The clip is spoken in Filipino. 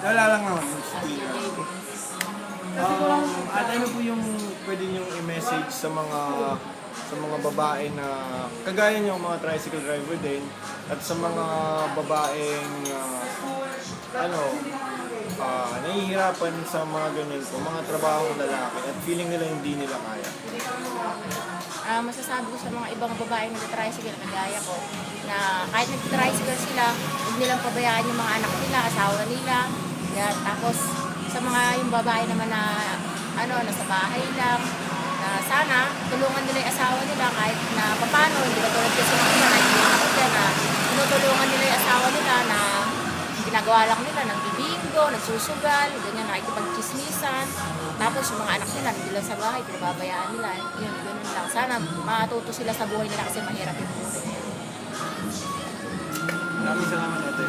Wala lang naman. At ano po yung pwede niyong i-message sa mga babae na kagaya niyo mga tricycle driver din at sa mga babaeng nahihirapan sa mga ganyan po, mga trabaho ng lalaki at feeling nila hindi nila kaya. Masasabi ko sa mga ibang babaeng nag-tricycle, kagaya ko, na kahit nag-tricycle sila, huwag nilang pabayaan yung mga anak nila, asawa nila. Yan. Tapos, sa mga yung babae naman na nasa bahay lang, na sana tulungan nila yung asawa nila kahit na paano, hindi ba tulad kasi mga iba, nakikita ko dyan na tinutulungan nila yung asawa nila na ginagawa lang nila ng bibinggo, nagsusugal, ganyan, nakikipagchismisan. Tapos yung mga anak nila, hindi lang sa bahay, pinababayaan nila. Yun, ganun lang. Sana matuto sila sa buhay nila kasi mahirap yung buhay. Maraming salamat ate.